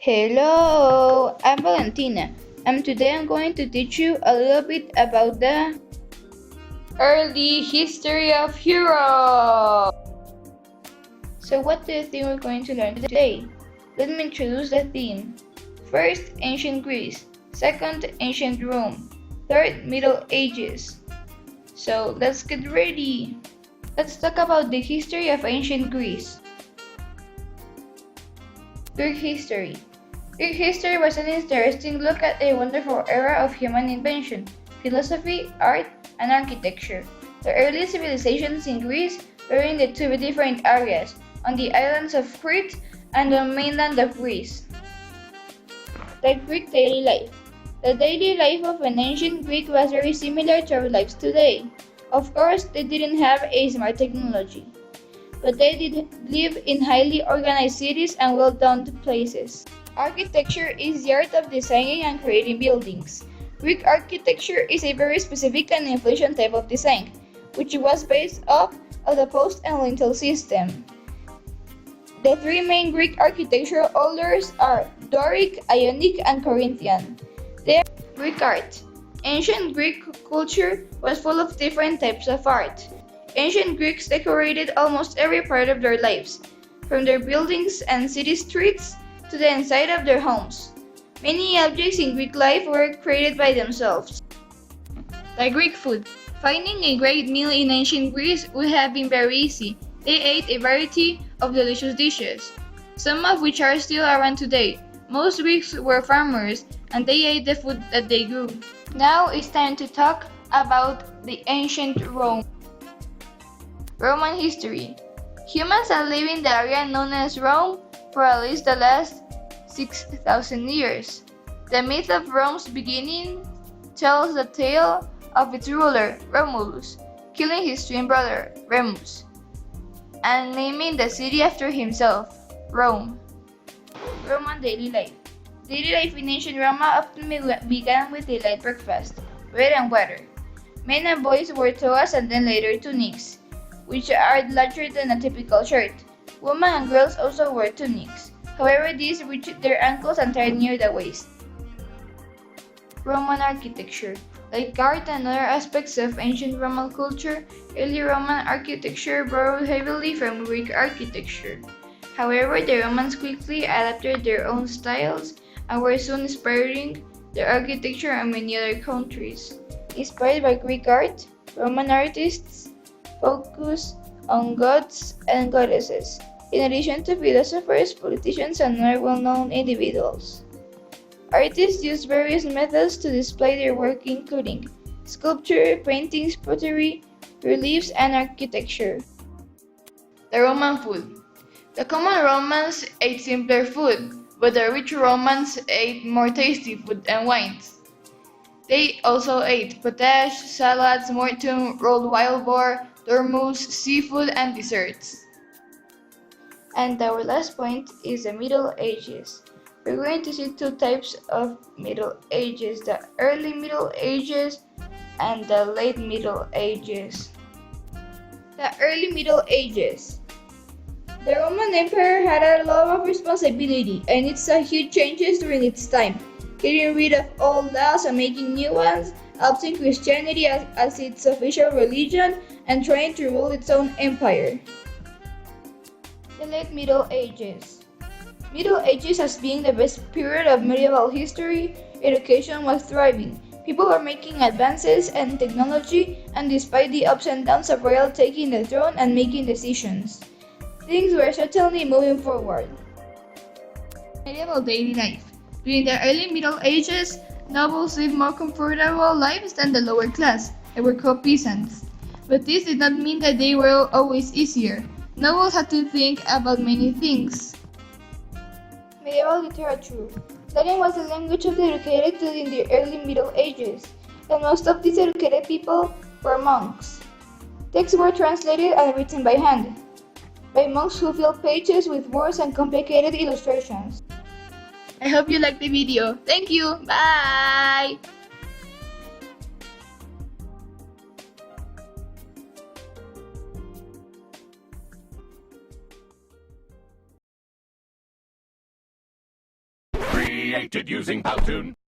Hello, I'm Valentina, and today I'm going to teach you a little bit about the early history of Europe. So, what do you think we're going to learn today? Let me introduce the theme. First, ancient Greece. Second, ancient Rome. Third, Middle Ages. So, let's get ready. Let's talk about the history of ancient Greece. Greek history. Greek history was an interesting look at a wonderful era of human invention, philosophy, art, and architecture. The early civilizations in Greece were in the two different areas, on the islands of Crete and the mainland of Greece. The Greek daily life. The daily life of an ancient Greek was very similar to our lives today. Of course, they didn't have a smart technology, but they did live in highly organized cities and well-done places. Architecture is the art of designing and creating buildings. Greek architecture is a very specific and inflation type of design, which was based off of the post and lintel system. The three main Greek architectural orders are Doric, Ionic, and Corinthian. They are Greek art. Ancient Greek culture was full of different types of art. Ancient Greeks decorated almost every part of their lives, from their buildings and city streets to the inside of their homes. Many objects in Greek life were created by themselves. The Greek food. Finding a great meal in ancient Greece would have been very easy. They ate a variety of delicious dishes, some of which are still around today. Most Greeks were farmers, and they ate the food that they grew. Now it's time to talk about the ancient Rome. Roman history. Humans have lived in the area known as Rome for at least the last 6,000 years. The myth of Rome's beginning tells the tale of its ruler, Romulus, killing his twin brother, Remus, and naming the city after himself, Rome. Roman daily life. Daily life in ancient Rome often began with a light breakfast, bread and water. Men and boys wore togas and then later tunics, which are larger than a typical shirt. Women and girls also wore tunics. However, these reached their ankles and tied near the waist. Roman architecture. Like art and other aspects of ancient Roman culture, early Roman architecture borrowed heavily from Greek architecture. However, the Romans quickly adapted their own styles and were soon inspiring the architecture of many other countries. Inspired by Greek art, Roman artists focused on gods and goddesses, in addition to philosophers, politicians, and other well-known individuals. Artists used various methods to display their work including sculpture, paintings, pottery, reliefs, and architecture. The Roman food. The common Romans ate simpler food, but the rich Romans ate more tasty food and wines. They also ate potage, salads, mortum, rolled wild boar, dormouse, seafood, and desserts. And our last point is the Middle Ages. We're going to see two types of Middle Ages, the early Middle Ages and the late Middle Ages. The early Middle Ages. The Roman Empire had a lot of responsibility and it saw huge changes during its time, getting rid of old laws and making new ones, adopting Christianity as its official religion, and trying to rule its own empire. The late Middle Ages. Middle Ages as being the best period of medieval history, education was thriving. People were making advances in technology, and despite the ups and downs of royal taking the throne and making decisions, things were certainly moving forward. Medieval daily life. During the early Middle Ages, nobles lived more comfortable lives than the lower class. They were called peasants. But this did not mean that they were always easier. Nobles had to think about many things. Medieval literature. Latin was the language of the educated during the early Middle Ages, and most of these educated people were monks. Texts were translated and written by hand, by monks who filled pages with words and complicated illustrations. I hope you liked the video. Thank you. Bye! created using Powtoon.